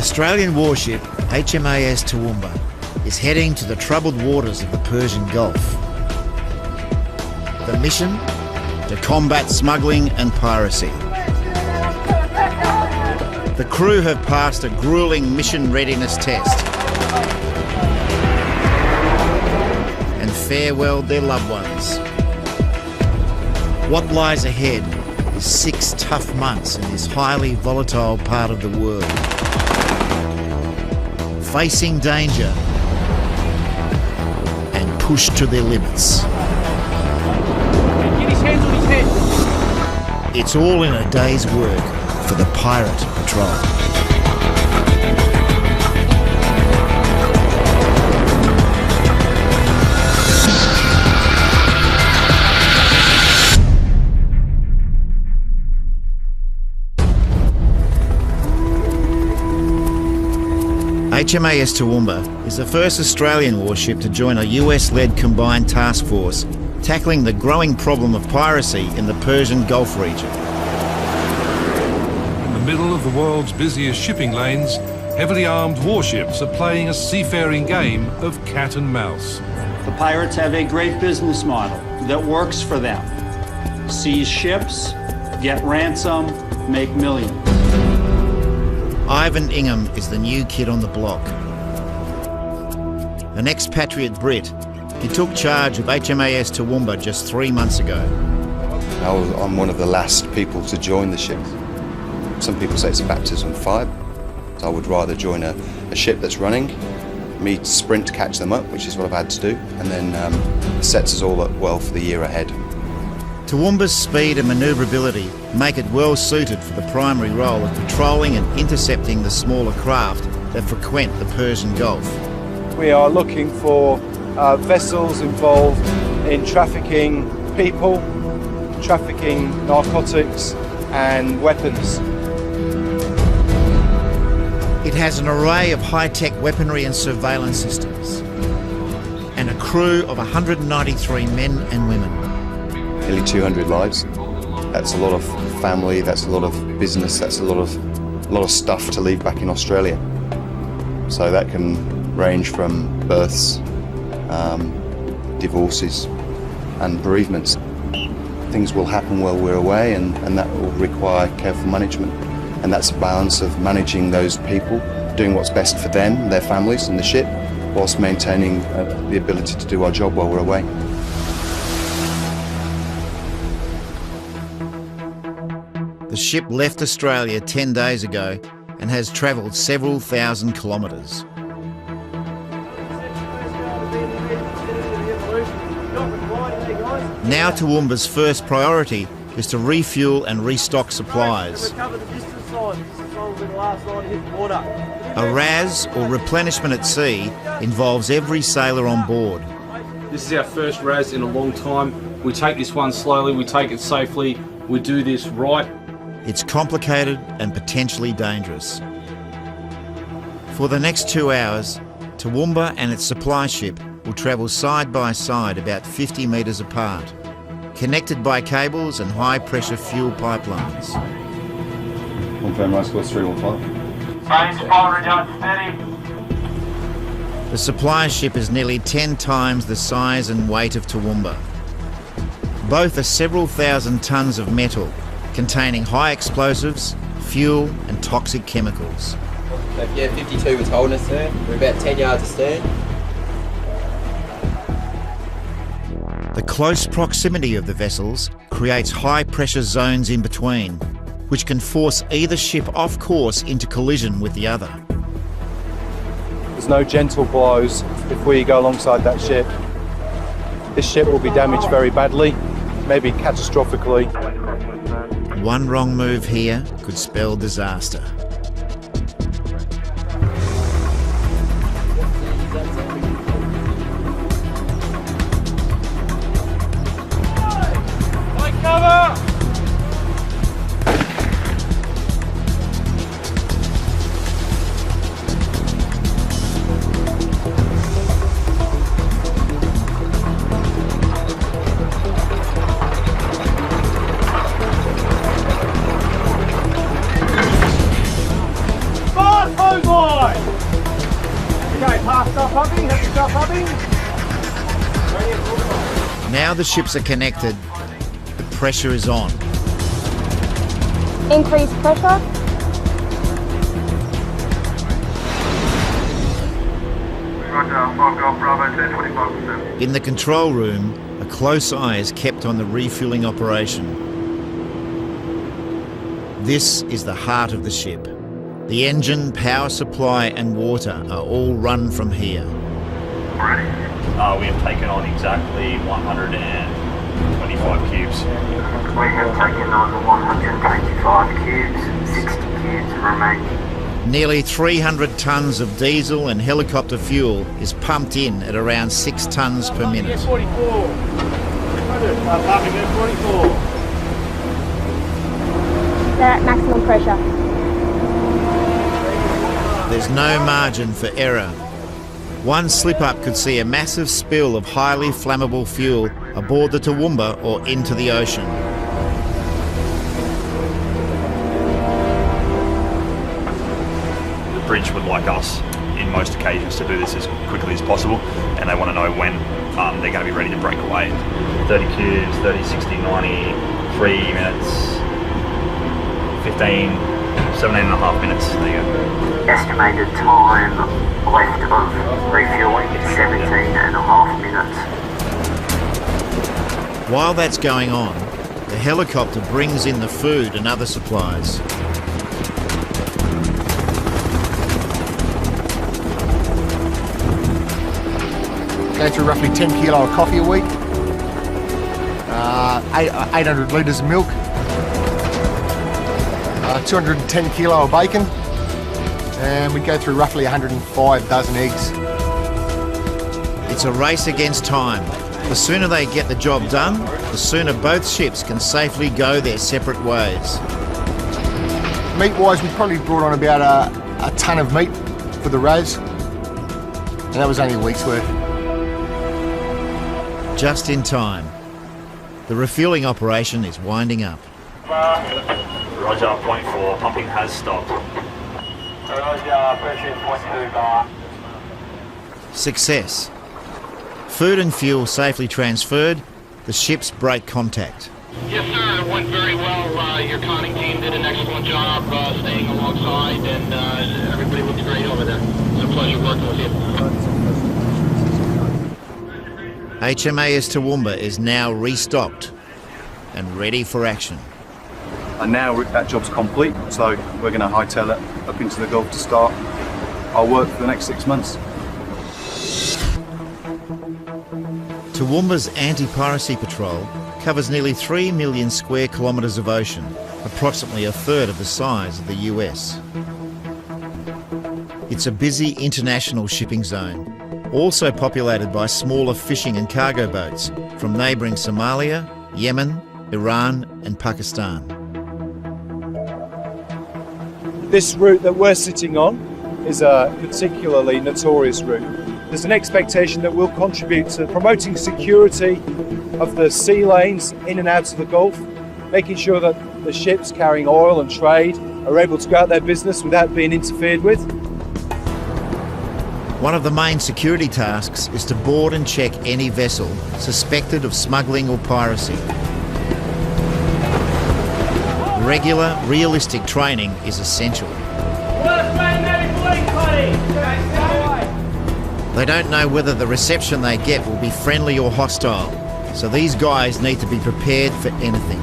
Australian warship HMAS Toowoomba is heading to the troubled waters of the Persian Gulf. The mission? To combat smuggling and piracy. The crew have passed a gruelling mission readiness test and farewelled their loved ones. What lies ahead is 6 tough months in this highly volatile part of the world. Facing danger and pushed to their limits. Get his hands on his head. It's all in a day's work for the Pirate Patrol. HMAS Toowoomba is the first Australian warship to join a US-led combined task force tackling the growing problem of piracy in the Persian Gulf region. In the middle of the world's busiest shipping lanes, heavily armed warships are playing a seafaring game of cat and mouse. The pirates have a great business model that works for them. Seize ships, get ransom, make millions. Ivan Ingham is the new kid on the block. An expatriate Brit, he took charge of HMAS Toowoomba just 3 months ago. I'm one of the last people to join the ship. Some people say it's a baptism of fire. I would rather join a ship that's running, me sprint to catch them up, which is what I've had to do, and then it sets us all up well for the year ahead. Toowoomba's speed and manoeuvrability make it well suited for the primary role of patrolling and intercepting the smaller craft that frequent the Persian Gulf. We are looking for vessels involved in trafficking people, trafficking narcotics and weapons. It has an array of high-tech weaponry and surveillance systems, and a crew of 193 men and women. Nearly 200 lives. That's a lot of family, that's a lot of business, that's a lot of stuff to leave back in Australia. So that can range from births, divorces and bereavements. Things will happen while we're away and that will require careful management. And that's a balance of managing those people, doing what's best for them, their families and the ship, whilst maintaining the ability to do our job while we're away. The ship left Australia 10 days ago and has travelled several thousand kilometres. Now Toowoomba's first priority is to refuel and restock supplies. A RAS, or replenishment at sea, involves every sailor on board. This is our first RAS in a long time. We take this one slowly, we take it safely, we do this right. It's complicated and potentially dangerous. For the next 2 hours, Toowoomba and its supply ship will travel side by side about 50 metres apart, connected by cables and high-pressure fuel pipelines. Confirm race course 315. The supply ship is nearly 10 times the size and weight of Toowoomba. Both are several thousand tonnes of metal, containing high explosives, fuel and toxic chemicals. Yeah, 52 was holding us there. We're about 10 yards astern. The close proximity of the vessels creates high-pressure zones in between, which can force either ship off course into collision with the other. There's no gentle blows if we go alongside that ship. This ship will be damaged very badly, maybe catastrophically. One wrong move here could spell disaster. Take cover! Okay, pass stop hubbing, have to stop hubbing. Now the ships are connected, the pressure is on. Increase pressure. In the control room, a close eye is kept on the refuelling operation. This is the heart of the ship. The engine, power supply and water are all run from here. We have taken on exactly 125 cubes. We have taken on 125 cubes, 60 cubes remaining. Nearly 300 tonnes of diesel and helicopter fuel is pumped in at around 6 tonnes per minute. 44. They're at maximum pressure. There's no margin for error. One slip-up could see a massive spill of highly flammable fuel aboard the Toowoomba or into the ocean. The bridge would like us, in most occasions, to do this as quickly as possible, and they want to know when they're going to be ready to break away. 30 cubes, 30, 60, 90, 3 minutes, 15, 17 and a half minutes. There you go. Estimated time left of refueling is 17 and a half minutes. While that's going on, the helicopter brings in the food and other supplies. Go through roughly 10 kilo of coffee a week, 800 litres of milk, 210 kilo of bacon, and we go through roughly 105 dozen eggs. It's a race against time. The sooner they get the job done, the sooner both ships can safely go their separate ways. Meat-wise, we probably brought on about a tonne of meat for the RAS, and that was only a week's worth. Just in time. The refuelling operation is winding up. Roger, point 4, pumping has stopped. Roger, pressure point 2 bar. Success. Food and fuel safely transferred, the ships break contact. Yes, sir, it went very well. Your conning team did an excellent job staying alongside, and everybody looks great over there. It's a pleasure working with you. HMAS Toowoomba is now restocked and ready for action. And now that job's complete, so we're going to hightail it up into the Gulf to start our work for the next 6 months. Toowoomba's anti-piracy patrol covers nearly 3 million square kilometres of ocean, approximately a third of the size of the US. It's a busy international shipping zone, also populated by smaller fishing and cargo boats from neighbouring Somalia, Yemen, Iran and Pakistan. This route that we're sitting on is a particularly notorious route. There's an expectation that we'll contribute to promoting security of the sea lanes in and out of the Gulf, making sure that the ships carrying oil and trade are able to go out their business without being interfered with. One of the main security tasks is to board and check any vessel suspected of smuggling or piracy. Regular, realistic training is essential. They don't know whether the reception they get will be friendly or hostile, so these guys need to be prepared for anything.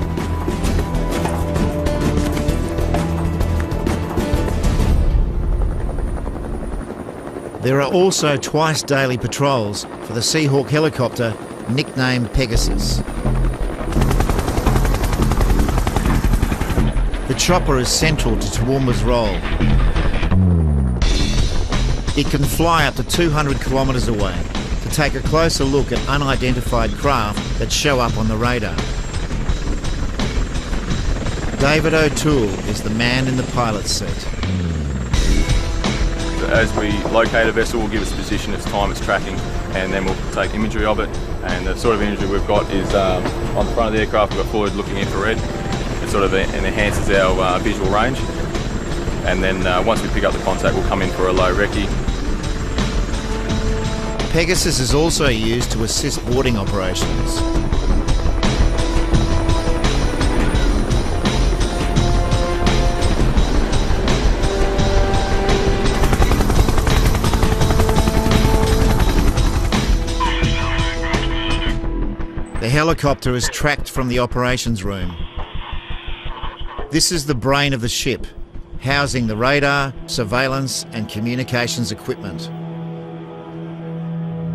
There are also twice daily patrols for the Seahawk helicopter, nicknamed Pegasus. The chopper is central to Toowoomba's role. It can fly up to 200 kilometres away to take a closer look at unidentified craft that show up on the radar. David O'Toole is the man in the pilot's seat. As we locate a vessel, we'll give its position, its time, its tracking, and then we'll take imagery of it. And the sort of imagery we've got is on the front of the aircraft, we've got forward-looking infrared. It sort of enhances our visual range. and then once we pick up the contact, we'll come in for a low recce. Pegasus is also used to assist boarding operations. The helicopter is tracked from the operations room. This is the brain of the ship, housing the radar, surveillance and communications equipment.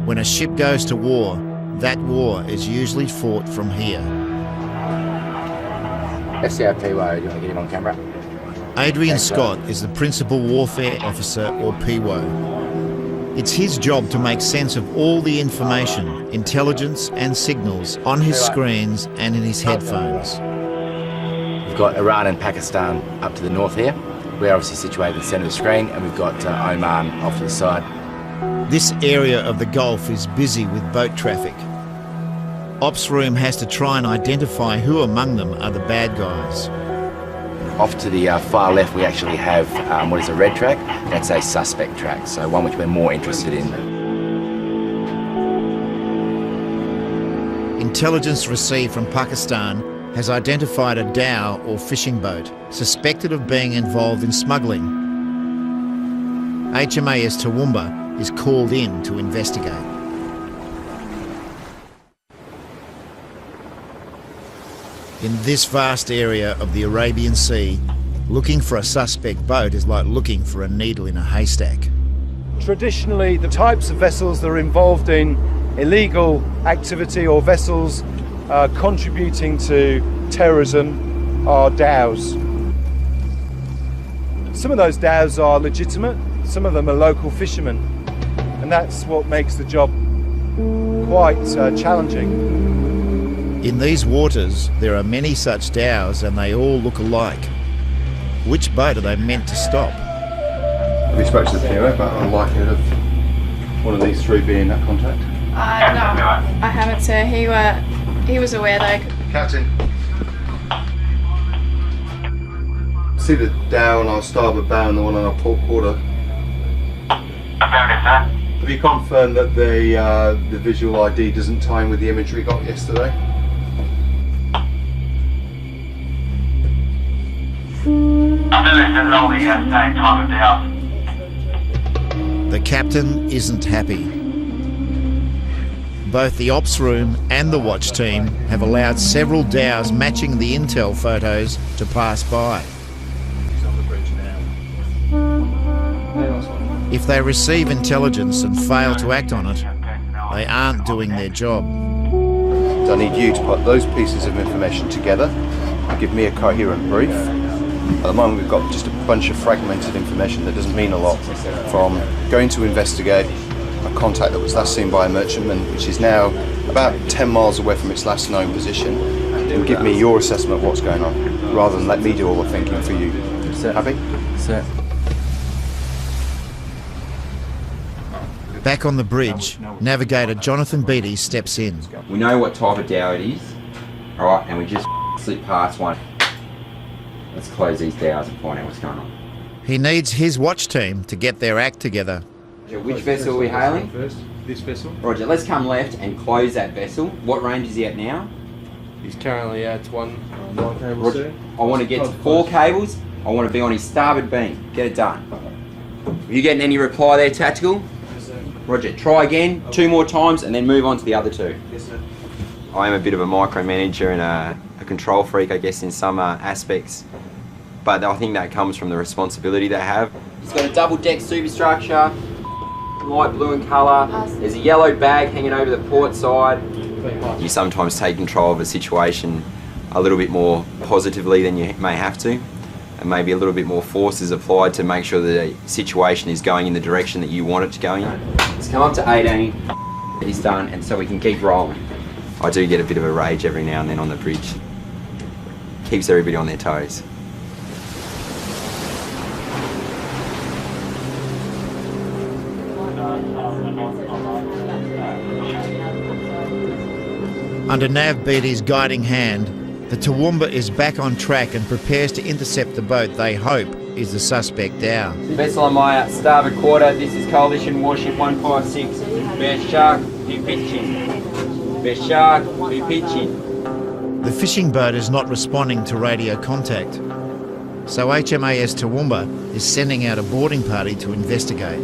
When a ship goes to war, that war is usually fought from here. FCO PWO, do you want to get him on camera? Adrian Scott is the Principal Warfare Officer, or PWO. It's his job to make sense of all the information, intelligence and signals on his screens and in his headphones. We've got Iran and Pakistan up to the north here. We're obviously situated in the centre of the screen, and we've got Oman off to the side. This area of the Gulf is busy with boat traffic. Ops Room has to try and identify who among them are the bad guys. Off to the far left, we actually have what is a red track. That's a suspect track, so one which we're more interested in. Intelligence received from Pakistan has identified a dhow or fishing boat suspected of being involved in smuggling. HMAS Toowoomba is called in to investigate. In this vast area of the Arabian Sea, looking for a suspect boat is like looking for a needle in a haystack. Traditionally, the types of vessels that are involved in illegal activity or vessels contributing to terrorism are dhows. Some of those dhows are legitimate, some of them are local fishermen, and that's what makes the job quite challenging. In these waters, there are many such dhows and they all look alike. Which boat are they meant to stop? Have you spoken to the PO about the likelihood of one of these three being that contact? No, I haven't, sir. He was aware though. Captain. See the dhow on our starboard bow and the one on our port quarter? Affirmative, sir. Have you confirmed that the visual ID doesn't tie in with the imagery got yesterday? Same time of day. The captain isn't happy. Both the ops room and the watch team have allowed several dhows matching the intel photos to pass by. If they receive intelligence and fail to act on it, they aren't doing their job. I need you to put those pieces of information together and give me a coherent brief. At the moment we've got just a bunch of fragmented information that doesn't mean a lot, from going to investigate a contact that was last seen by a merchantman, which is now about 10 miles away from its last known position, and give me your assessment of what's going on, rather than let me do all the thinking for you. Sir. Happy? Sir. Back on the bridge, navigator Jonathan Beattie steps in. We know what type of dhow it is, alright, and we just slip past one. Let's close these dhows and find out what's going on. He needs his watch team to get their act together. Which vessel are we hailing? First, this vessel. Roger, let's come left and close that vessel. What range is he at now? He's currently at 1 cable, Roger. sir. I want to get to 4 cables. I want to be on his starboard beam. Get it done. Are you getting any reply there, tactical? Yes, sir. Roger, try again, 2 more times and then move on to the other 2. Yes, sir. I am a bit of a micromanager and a control freak, I guess, in some aspects. But I think that comes from the responsibility they have. He's got a double deck superstructure, light blue in colour. There's a yellow bag hanging over the port side. You sometimes take control of a situation a little bit more positively than you may have to, and maybe a little bit more force is applied to make sure the situation is going in the direction that you want it to go in. Let's come up to 18, he's done, and so we can keep rolling. I do get a bit of a rage every now and then on the bridge. Keeps everybody on their toes. Under Nav Beattie's guiding hand, the Toowoomba is back on track and prepares to intercept the boat they hope is the suspect dhow. Vessel on my starboard quarter, this is Coalition Warship 156. Bear shark, be pitching. Bear shark, be pitching. The fishing boat is not responding to radio contact, so HMAS Toowoomba is sending out a boarding party to investigate.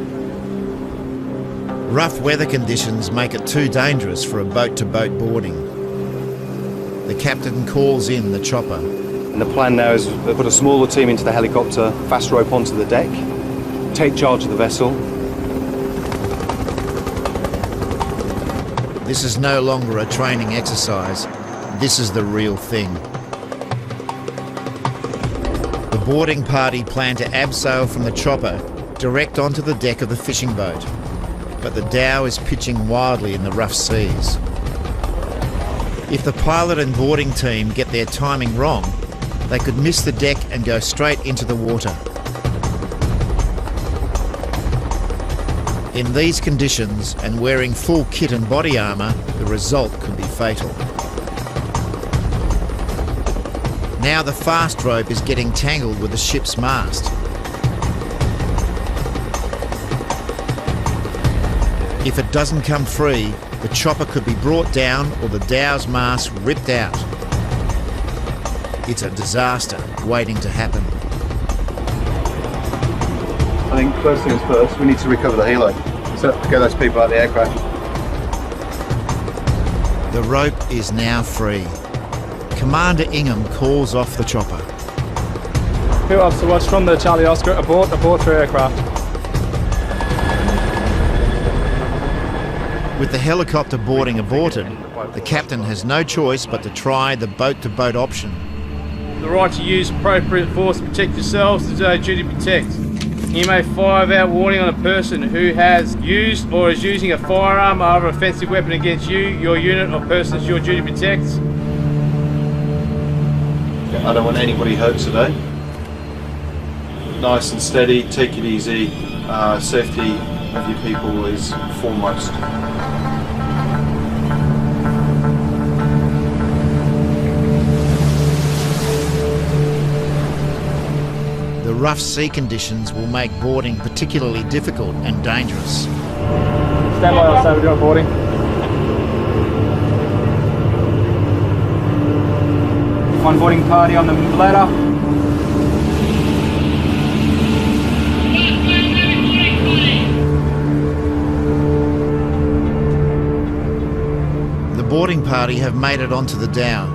Rough weather conditions make it too dangerous for a boat-to-boat boarding. The captain calls in the chopper. And the plan now is to put a smaller team into the helicopter, fast rope onto the deck, take charge of the vessel. This is no longer a training exercise. This is the real thing. The boarding party plan to abseil from the chopper direct onto the deck of the fishing boat, but the dhow is pitching wildly in the rough seas. If the pilot and boarding team get their timing wrong, they could miss the deck and go straight into the water. In these conditions, and wearing full kit and body armour, the result could be fatal. Now the fast rope is getting tangled with the ship's mast. If it doesn't come free, the chopper could be brought down or the dhow's mast ripped out. It's a disaster waiting to happen. I think first things first, we need to recover the helo. So get those people out of the aircraft. The rope is now free. Commander Ingham calls off the chopper. Who else to watch from the Charlie Oscar aboard 3 aircraft? With the helicopter boarding aborted, the captain has no choice but to try the boat-to-boat option. The right to use appropriate force to protect yourselves is our duty to protect. You may fire without warning on a person who has used or is using a firearm or other offensive weapon against you, your unit or persons your duty protects. I don't want anybody hurt today. Nice and steady, take it easy. Safety of your people is foremost. The rough sea conditions will make boarding particularly difficult and dangerous. Stand by outside, we're doing boarding. One boarding party on the ladder. The boarding party have made it onto the dhow.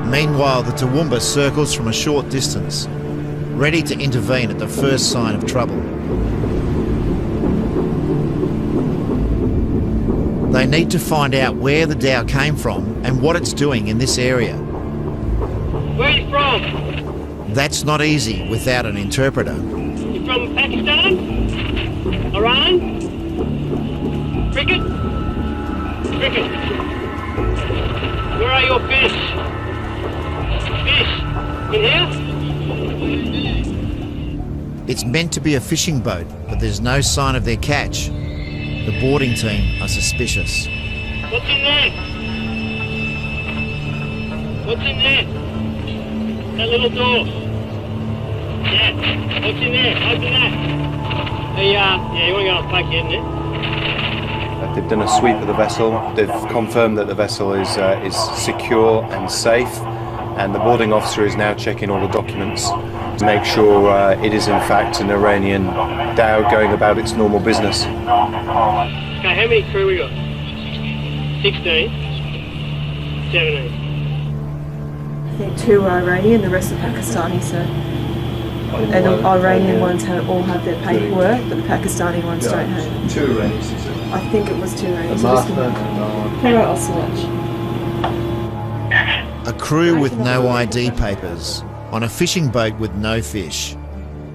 Meanwhile, the Toowoomba circles from a short distance, ready to intervene at the first sign of trouble. They need to find out where the dhow came from and what it's doing in this area. Where are you from? That's not easy without an interpreter. You from Pakistan? Iran? Cricket? Cricket. Where are your fish? Fish? In here? It's meant to be a fishing boat, but there's no sign of their catch. The boarding team are suspicious. What's in there? What's in there? That little door. Yeah. What's in there? Open that. Hey, yeah, you want to go and pack in there? They've done a sweep of the vessel. They've confirmed that the vessel is secure and safe, and the boarding officer is now checking all the documents to make sure it is in fact an Iranian dhow going about its normal business. Okay, how many crew we got? 16? 17? I think 2 are Iranian, the rest are Pakistani, so. And the Iranian ones all have their paperwork, but the Pakistani ones don't have. 2 Iranians, is it? I think it was 2 Iranians. A master and Alright, I'll switch. A crew with no ID papers on a fishing boat with no fish.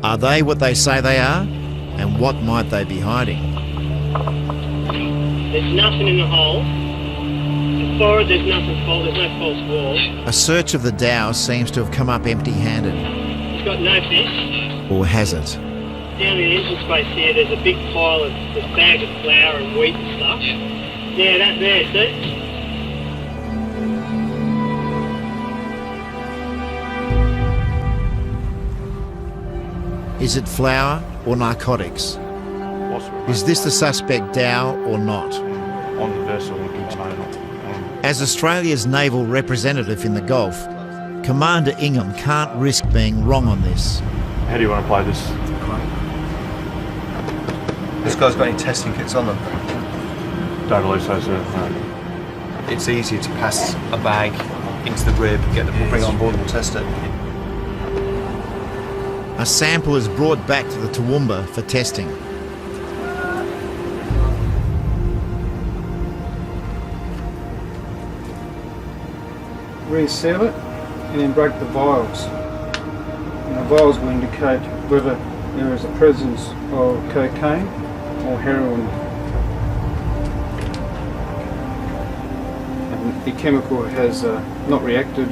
Are they what they say they are? And what might they be hiding? There's nothing in the hole. As far as there's nothing false, there's no false wall. A search of the dhow seems to have come up empty-handed. It's got no fish. Or has it? Down in the engine space here, there's a big pile of this bag of flour and wheat and stuff. Yeah, that there, see? Is it flour or narcotics? Is this the suspect Dow or not? On the vessel. As Australia's naval representative in the Gulf, Commander Ingham can't risk being wrong on this. How do you want to play this? This guy's got any testing kits on them? Don't believe so, sir. No. It's easier to pass a bag into the rib, we'll bring it on board and we'll test it. A sample is brought back to the Toowoomba for testing. Reseal it and then break the vials. And the vials will indicate whether there is a presence of cocaine or heroin. And the chemical has not reacted.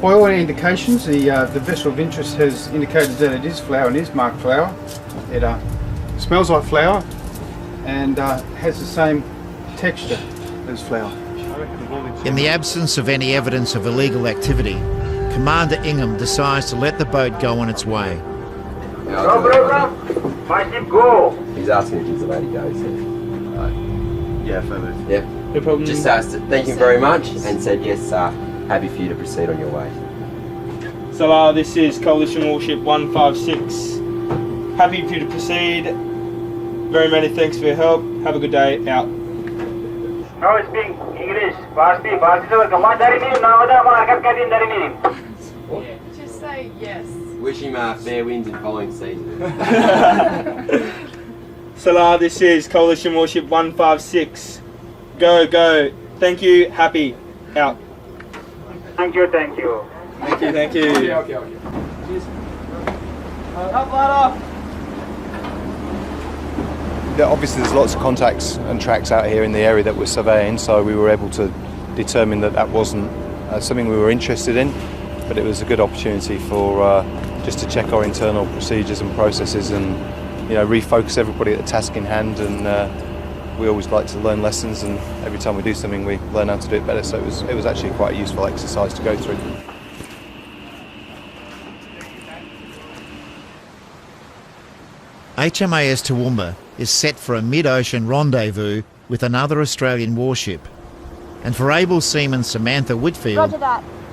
By all indications, the vessel of interest has indicated that it is flour and is marked flour. It smells like flour and has the same texture as flour. In the absence of any evidence of illegal activity, Commander Ingham decides to let the boat go on its way. Go, brother. My ship go. He's asking if he's allowed to go, so. Yeah, further. Yeah. No problem. Just asked, thank you very much, and said yes, happy for you to proceed on your way. So this is Coalition Warship 156. Happy for you to proceed. Very many thanks for your help. Have a good day. Out. No, speak English. Pasti kemana dari minim? Nama dah malah kadin dari minim. Just say yes. Wish him fair winds in following season. Salah, this is Coalition Warship 156. Go, go. Thank you. Happy. Out. Thank you, thank you. Thank you, thank you. Okay. Yeah, obviously there's lots of contacts and tracks out here in the area that we're surveying, so we were able to determine that that wasn't something we were interested in, but it was a good opportunity for just to check our internal procedures and processes and, you know, refocus everybody at the task in hand. And we always like to learn lessons, and every time we do something we learn how to do it better, so it was actually quite a useful exercise to go through. HMAS Toowoomba is set for a mid-ocean rendezvous with another Australian warship. And for able seaman Samantha Whitfield,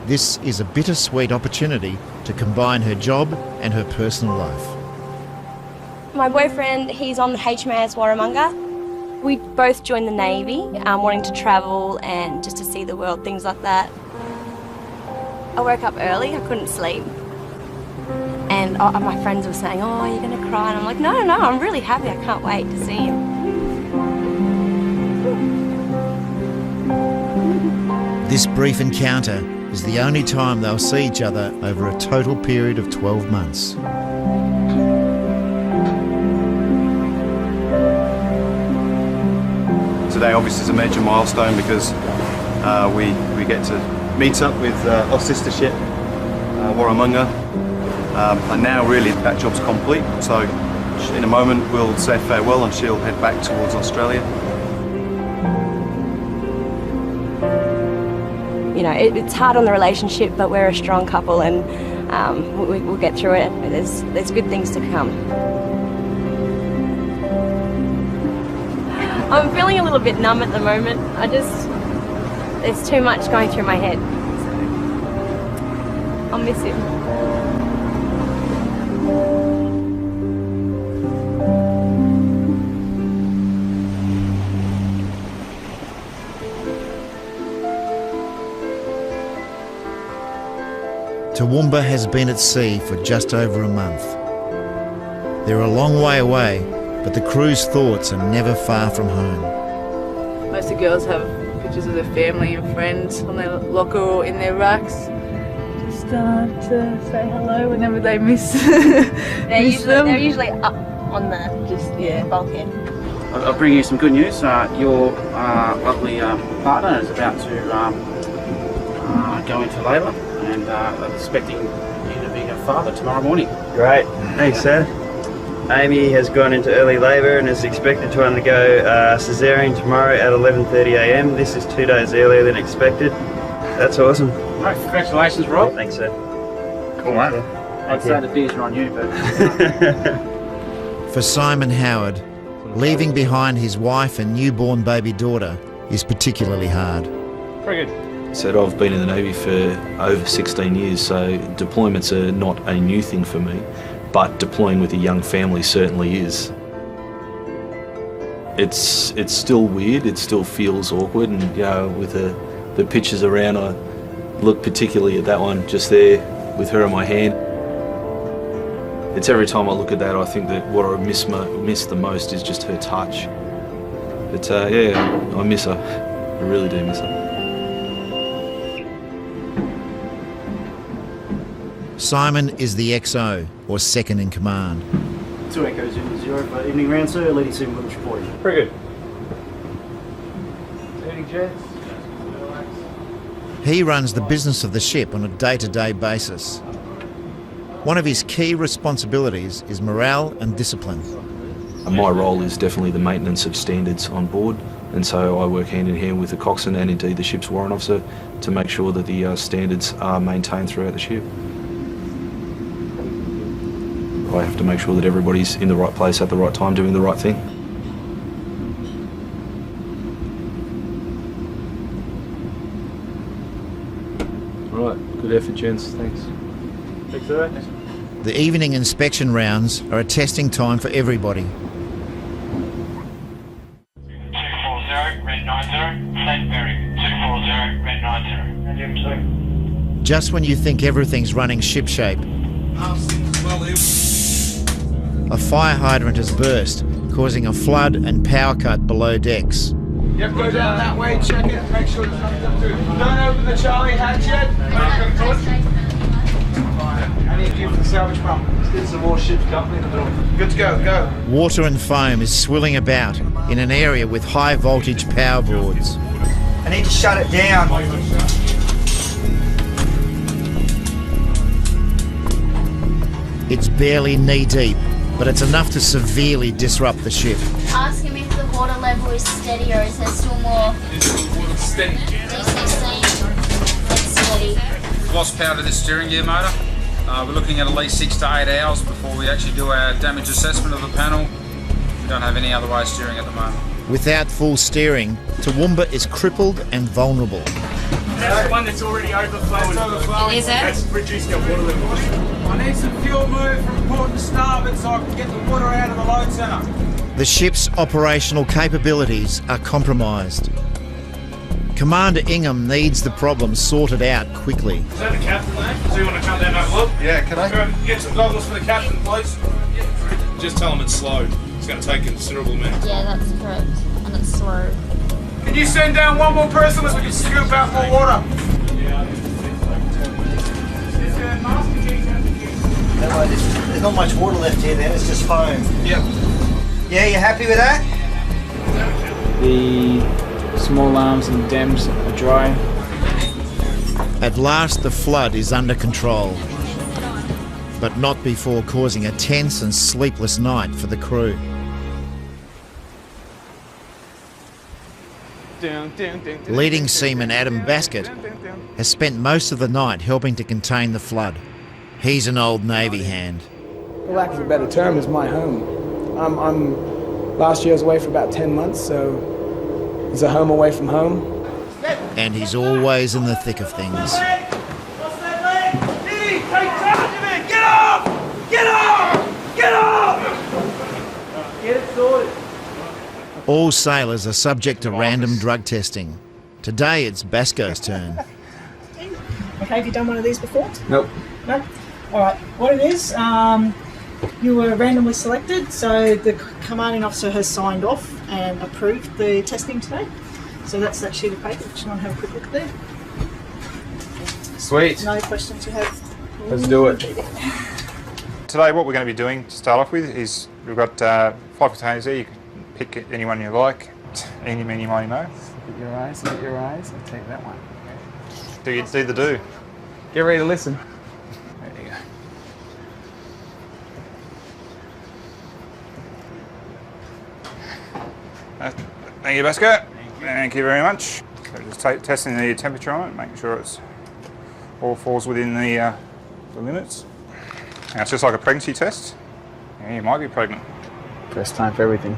this is a bittersweet opportunity to combine her job and her personal life. My boyfriend, he's on the HMAS Warramunga. We both joined the Navy, wanting to travel and just to see the world, things like that. I woke up early, I couldn't sleep. And my friends were saying, oh, you're going to cry. And I'm like, no, I'm really happy. I can't wait to see him. This brief encounter is the only time they'll see each other over a total period of 12 months. Today obviously is a major milestone because we get to meet up with our sister ship, Warramunga. And now really that job's complete, so in a moment we'll say farewell and she'll head back towards Australia. You know, it's hard on the relationship, but we're a strong couple, and we'll get through it. There's good things to come. I'm feeling a little bit numb at the moment. There's too much going through my head. So I'll miss him. Toowoomba has been at sea for just over a month. They're a long way away, but the crew's thoughts are never far from home. Most of the girls have pictures of their family and friends on their locker or in their racks. Just to say hello whenever they miss, They're usually up on the bulkhead. I'll bring you some good news. Your lovely partner is about to go into labour, and I'm expecting you to be her father tomorrow morning. Great, thanks sir. Amy has gone into early labour and is expected to undergo caesarean tomorrow at 11:30 a.m. This is 2 days earlier than expected. That's awesome. Right, congratulations Rob. Thanks sir. Cool mate. I'd say the beers are on you, but... For Simon Howard, leaving behind his wife and newborn baby daughter is particularly hard. Very good. So I've been in the Navy for over 16 years, so deployments are not a new thing for me, but deploying with a young family certainly is. It's still weird, it still feels awkward, and you know, with the pictures around, I look particularly at that one just there with her in my hand. It's every time I look at that, I think that what I miss the most is just her touch. But yeah, I miss her. I really do miss her. Simon is the XO, or second in command. 2 Echoes in 0 for evening round, sir. Leading Seaman Williams reporting. Very good. Evening, gents. He runs the business of the ship on a day-to-day basis. One of his key responsibilities is morale and discipline. My role is definitely the maintenance of standards on board, and so I work hand in hand with the coxswain and indeed the ship's warrant officer to make sure that the standards are maintained throughout the ship. I have to make sure that everybody's in the right place at the right time doing the right thing. Right, good effort, gents. Thanks. Thanks, sir. The evening inspection rounds are a testing time for everybody. 240, red 90, St. Mary. 240, red 90. Just when you think everything's running shipshape, a fire hydrant has burst, causing a flood and power cut below decks. Yep, go down that way, check it, make sure there's nothing up to it. Don't open the Charlie hatch yet. I need you for the salvage pump. Let's get some more ships dumping in the middle. Good to go, go. Water and foam is swilling about in an area with high voltage power boards. I need to shut it down. It's barely knee deep, but it's enough to severely disrupt the ship. Ask him if the water level is steady or is there still more? Steady. DC it's steady. We've lost power to the steering gear motor. We're looking at least 6 to 8 hours before we actually do our damage assessment of the panel. We don't have any other way of steering at the moment. Without full steering, Toowoomba is crippled and vulnerable. That's the one that's already overflowing. Is it? That's reduced our water level. I need some fuel moved from port to starboard so I can get the water out of the load centre. The ship's operational capabilities are compromised. Commander Ingham needs the problem sorted out quickly. Is that the captain, mate? Does he want to come down and have a look? Yeah, can I? Get some goggles for the captain, please. Just tell him it's slow. It's going to take a considerable amount. Yeah, that's correct. And it's slow. Can you send down one more person so we can scoop out more water? There's not much water left here then, it's just foam. Yep. Yeah, you happy with that? The small arms and dams are dry. At last the flood is under control, but not before causing a tense and sleepless night for the crew. Leading seaman Adam Baskett has spent most of the night helping to contain the flood. He's an old Navy hand. For lack of a better term, is my home. Last year I was away for about 10 months, so it's a home away from home. And he's always in the thick of things. What's that, mate? Diddy, take charge of it! Get off! Get off! Get off! Get it sorted. All sailors are subject to random drug testing. Today it's Basco's turn. Okay, have you done one of these before? Nope. No? Alright, what it is, you were randomly selected, so the commanding officer has signed off and approved the testing today. So that's that sheet of paper, if you want to have a quick look there. Sweet. No questions you have? Let's do it. Today what we're going to be doing to start off with is we've got 5 containers there. You can pick anyone you like. Eeny, meeny, miny, mo. Look at your eyes, look at your eyes. I'll take that one. Do the do. Get ready to listen. There you go. Thank you, Basco. Thank you very much. So just testing the temperature on it, making sure it's all falls within the limits. And it's just like a pregnancy test. Yeah, you might be pregnant. First time for everything.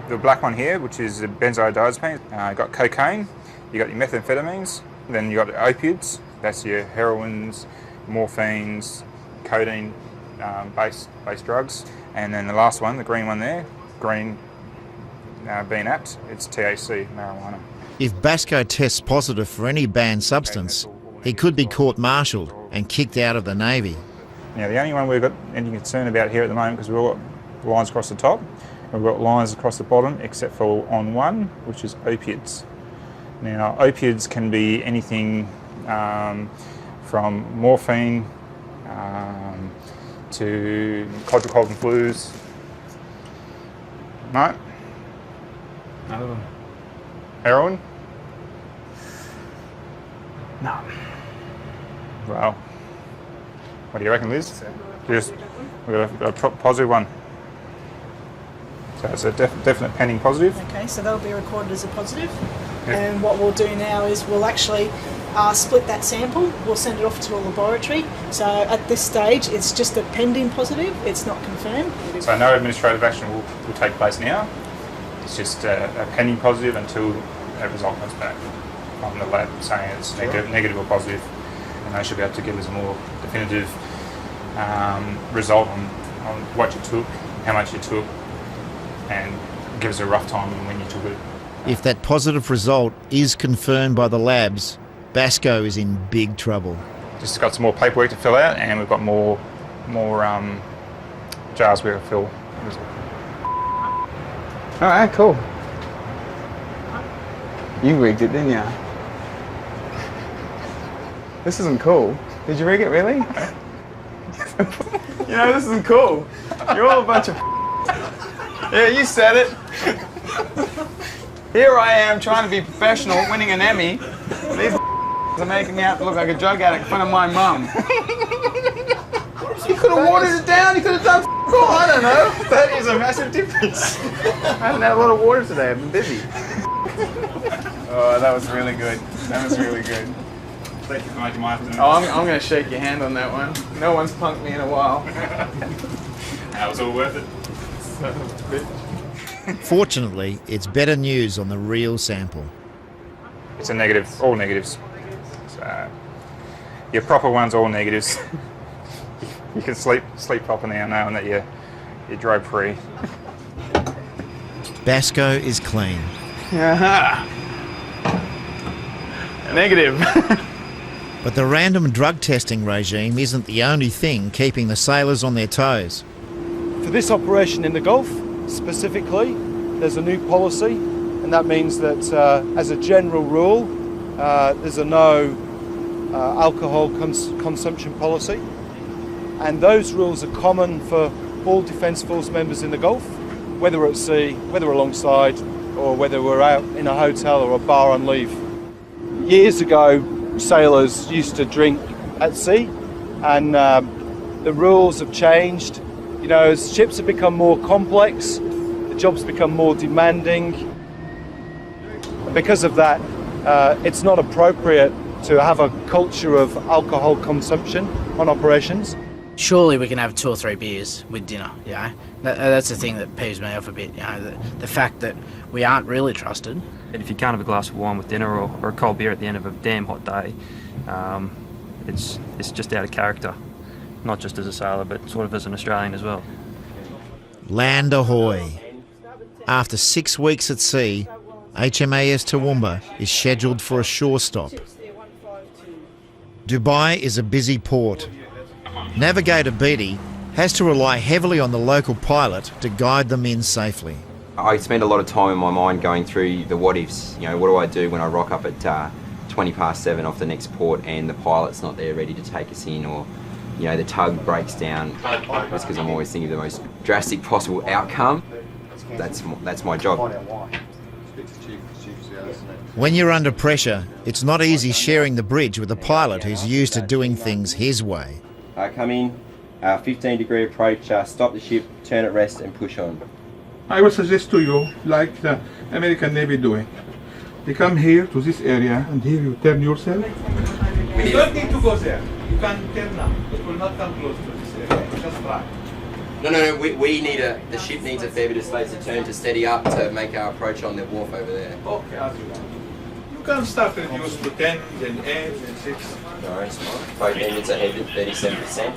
The black one here, which is the benzodiazepine, you've got cocaine, you've got your methamphetamines, then you've got the opiates, that's your heroines, morphines, codeine based drugs, and then the last one, the green one there, green being apt, it's THC, marijuana. If Basco tests positive for any banned substance, he could be court-martialed and kicked out of the Navy. Now, the only one we've got any concern about here at the moment, because we've all got lines across the top, we've got lines across the bottom, except for on one, which is opiates. Now, opiates can be anything from morphine to hydrocodone flues. No? None of them. Heroin? No. Well, what do you reckon, Liz? We've got a positive one. So it's a definite pending positive. Okay, so that'll be recorded as a positive. Yeah. And what we'll do now is we'll actually split that sample. We'll send it off to a laboratory. So at this stage, it's just a pending positive. It's not confirmed. So no administrative action will take place now. It's just a pending positive until a result comes back from the lab saying it's negative or positive, and they should be able to give us a more definitive result on what you took, how much you took, and give us a rough time on when you took it. If that positive result is confirmed by the labs, Basco is in big trouble. Just got some more paperwork to fill out, and we've got more jars we have to fill. All right, cool. You rigged it, didn't you? This isn't cool. Did you rig it, really? You know, this isn't cool. You're all a bunch of Yeah, you said it. Here I am trying to be professional, winning an Emmy. These are making me out to look like a drug addict in front of my mum. You could have watered it down, you could have done all, I don't know. That is a massive difference. I haven't had a lot of water today, I've been busy. Oh, that was really good. That was really good. Thank you for making my afternoon. Oh, I'm going to shake your hand on that one. No one's punked me in a while. That was all worth it. Son of a bitch. Fortunately, it's better news on the real sample. It's a negative, all negatives. So, your proper one's all negatives. You can sleep proper now knowing that you drove free. Basco is clean. Negative. But the random drug testing regime isn't the only thing keeping the sailors on their toes. For this operation in the Gulf, specifically, there's a new policy, and that means that as a general rule, there's a no alcohol consumption policy, and those rules are common for all Defence Force members in the Gulf, whether we're at sea, whether we're alongside, or whether we're out in a hotel or a bar on leave. Years ago, sailors used to drink at sea, and the rules have changed. You know, as ships have become more complex, the jobs become more demanding. Because of that, it's not appropriate to have a culture of alcohol consumption on operations. Surely we can have 2 or 3 beers with dinner, you know. That's the thing that peeves me off a bit, you know, the fact that we aren't really trusted. And if you can't have a glass of wine with dinner or a cold beer at the end of a damn hot day, it's just out of character, not just as a sailor, but sort of as an Australian as well. Land ahoy. After 6 weeks at sea, HMAS Toowoomba is scheduled for a shore stop. Dubai is a busy port. Navigator Beatty has to rely heavily on the local pilot to guide them in safely. I spend a lot of time in my mind going through the what ifs. You know, what do I do when I rock up at 20 past 7 off the next port and the pilot's not there ready to take us in, or you know, the tug breaks down. That's because I'm always thinking of the most drastic possible outcome. That's my job. When you're under pressure, it's not easy sharing the bridge with a pilot who's used to doing things his way. Come in, 15-degree approach, stop the ship, turn at rest and push on. I would suggest to you, like the American Navy doing. You come here to this area and here you turn yourself. You don't need to go there. You can turn now. It will not come close to this area. No, we need the ship needs a fair bit of space to turn to steady up to make our approach on the wharf over there. Okay, as you want. You can start reduce to 10, then 8, then 6. No, it's fine. Both engines are headed at 37%.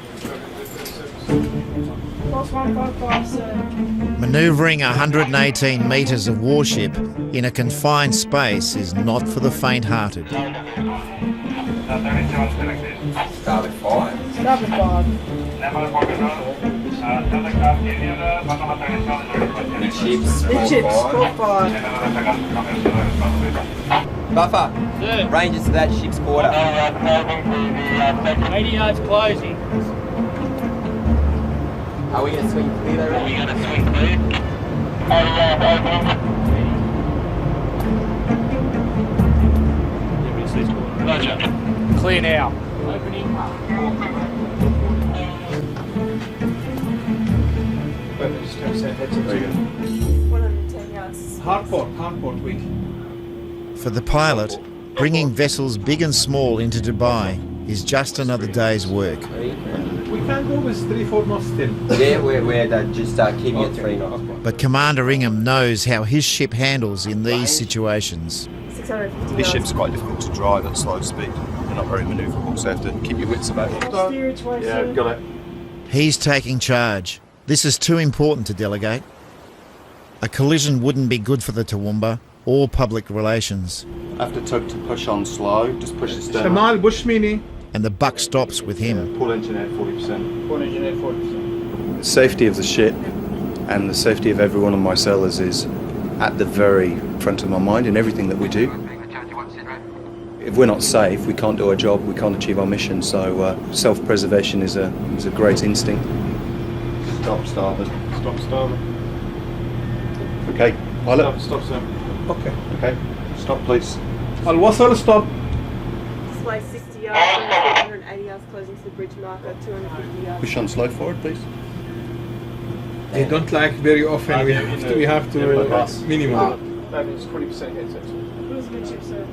Manoeuvring 118 metres of warship in a confined space is not for the faint-hearted. Starboard 5. Starboard 5. Midships, Midship's 5. Buffer. Yeah. Ranges to that ship's quarter. 80 yards closing. Are we going to swing clear there? Are we going to swing clear? Roger. Clear now. Opening. 110 yards. Hardport wing. For the pilot, bringing vessels big and small into Dubai is just another day's work. We can go with 3-4 knots still. Yeah, we're just keeping it 3 knots. But Commander Ingham knows how his ship handles in these situations. This ship's quite difficult to drive at slow speed. They're not very manoeuvrable, so you have to keep your wits about you. Yeah, got it. He's taking charge. This is too important to delegate. A collision wouldn't be good for the Toowoomba or public relations. After tug to push on slow, just push the stern. Shamal Bushmini. And the buck stops with him. Pull engine at 40%. Pull engine at 40%. The safety of the ship and the safety of everyone on my sailors is at the very front of my mind in everything that we do. If we're not safe, we can't do our job, we can't achieve our mission, so self-preservation is a great instinct. Stop starboard. Stop starboard. Okay, pilot. Stop, sir. Okay. Stop, please. Al-Wasal, stop. Display 60 yards, 180 yards closing to the bridge marker, 250 yards. Push on slow forward, please. They don't like very often. We have to minimum. That is 20% headset. Who's the midship, sir?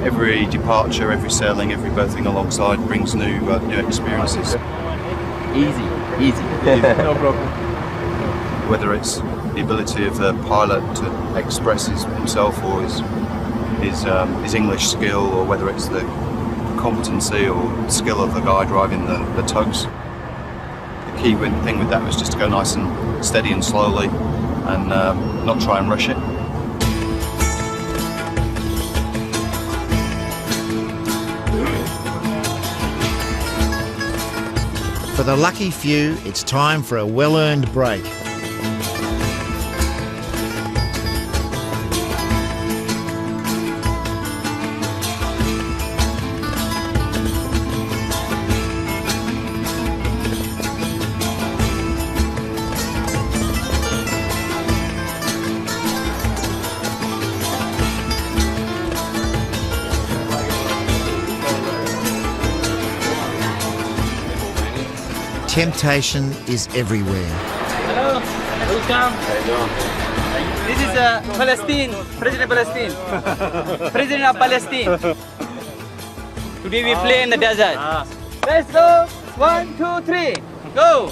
Every departure, every sailing, every berthing alongside brings new experiences. Easy. No problem. Whether it's the ability of the pilot to express himself or his English skill, or whether it's the competency or skill of the guy driving the tugs. The key thing with that was just to go nice and steady and slowly and not try and rush it. For the lucky few, it's time for a well-earned break. Temptation is everywhere. Hello, welcome. This is Palestine, President of Palestine. President of Palestine. Today we play in the desert. Let's go. 1, 2, 3. Go.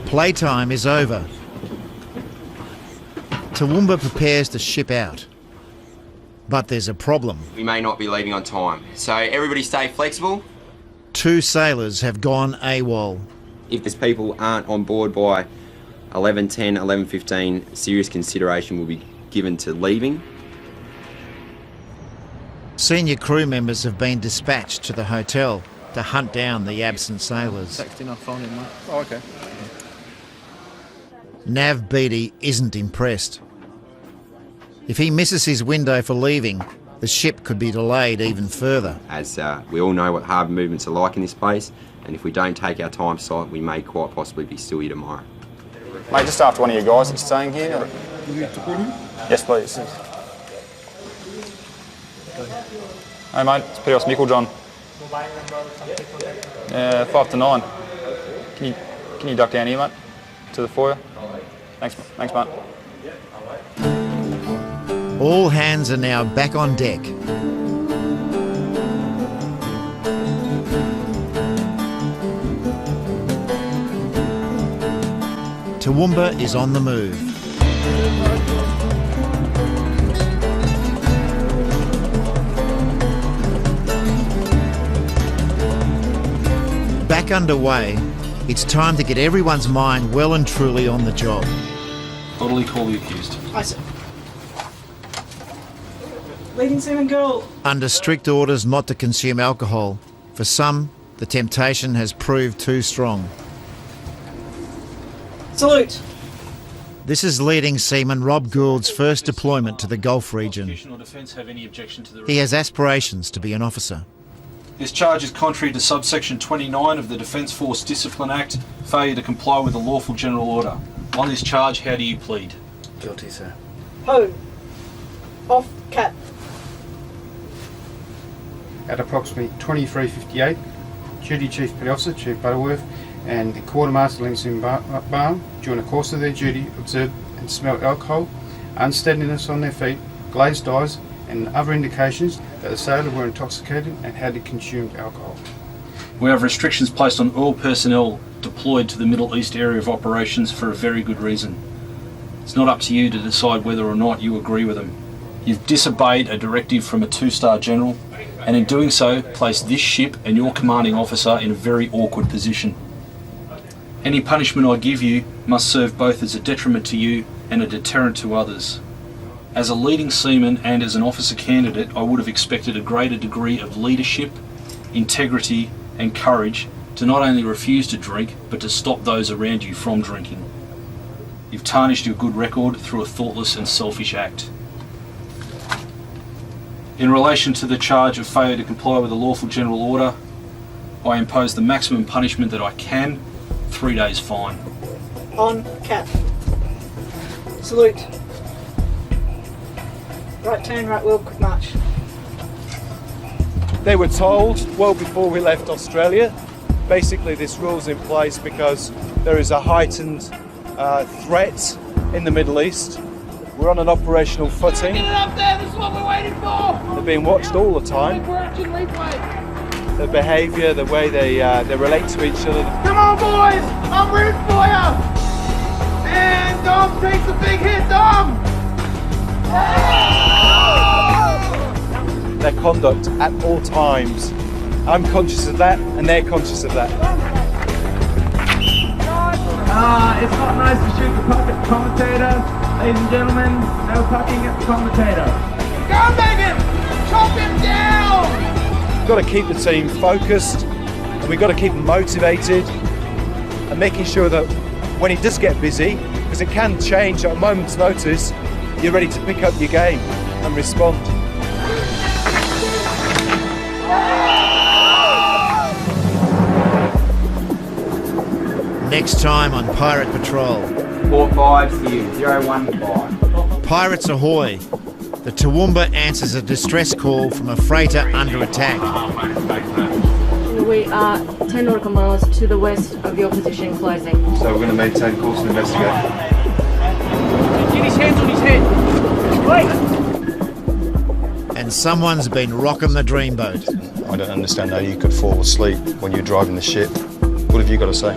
Playtime is over. Toowoomba prepares to ship out. But there's a problem. We may not be leaving on time, so everybody stay flexible. 2 sailors have gone AWOL. If these people aren't on board by 11:10, 11:15, serious consideration will be given to leaving. Senior crew members have been dispatched to the hotel to hunt down the absent sailors. Texting, I phoned him, mate. Oh, okay. Nav Beatty isn't impressed. If he misses his window for leaving, the ship could be delayed even further. As we all know what harbour movements are like in this place, and if we don't take our time slot, we may quite possibly be still here tomorrow. Mate, just after one of you guys that's staying here. Will you support him? Yes, please. Hey mate, it's Peter Micklejohn. 5 to 9. Can you duck down here, mate? To the foyer? Thanks, mate. All hands are now back on deck. Toowoomba is on the move. Back underway, it's time to get everyone's mind well and truly on the job. Bodily call the accused. Aye, sir. Leading seaman girl. Under strict orders not to consume alcohol, for some, the temptation has proved too strong. Salute. This is leading seaman Rob Gould's first deployment to the Gulf region. Prosecution or defence have any objection to the... He has aspirations to be an officer. This charge is contrary to subsection 29 of the Defence Force Discipline Act, failure to comply with a lawful general order. On this charge, how do you plead? Guilty, sir. Ho. Off, cat. At approximately 23:58, Duty Chief Petty Officer Chief Butterworth and the Quartermaster Lindsay Barham, during the course of their duty, observed and smelled alcohol, unsteadiness on their feet, glazed eyes, and other indications that the sailors were intoxicated and had consumed alcohol. We have restrictions placed on all personnel deployed to the Middle East area of operations for a very good reason. It's not up to you to decide whether or not you agree with them. You've disobeyed a directive from a 2-star general, and in doing so, placed this ship and your commanding officer in a very awkward position. Any punishment I give you must serve both as a detriment to you and a deterrent to others. As a leading seaman and as an officer candidate, I would have expected a greater degree of leadership, integrity and courage to not only refuse to drink, but to stop those around you from drinking. You've tarnished your good record through a thoughtless and selfish act. In relation to the charge of failure to comply with a lawful general order, I impose the maximum punishment that I can, 3 days fine. On, cat. Salute. Right turn, right wheel, quick march. They were told well before we left Australia. Basically, this rule's in place because there is a heightened threat in the Middle East. We're on an operational footing. Get it up there, this is what we're waiting for! They're being watched all the time. We're actually leadway. Their behaviour, the way they relate to each other. Come on, boys! I'm rooting for you! And Dom takes a big hit, Dom! Their conduct at all times. I'm conscious of that, and they're conscious of that. It's not nice to shoot the puck at the commentator. Ladies and gentlemen, no pucking at the commentator. Go, Megan! Chop him down! We've got to keep the team focused, and we've got to keep them motivated, and making sure that when it does get busy, because it can change at a moment's notice, you're ready to pick up your game and respond. Next time on Pirate Patrol. Port 5 to you, 015. Pirates ahoy! The Toowoomba answers a distress call from a freighter under attack. We are 10 nautical miles to the west of your position, closing. So we're going to maintain course and investigate. Get his hands on his head! Wait! And someone's been rocking the dreamboat. I don't understand how you could fall asleep when you're driving the ship. What have you got to say?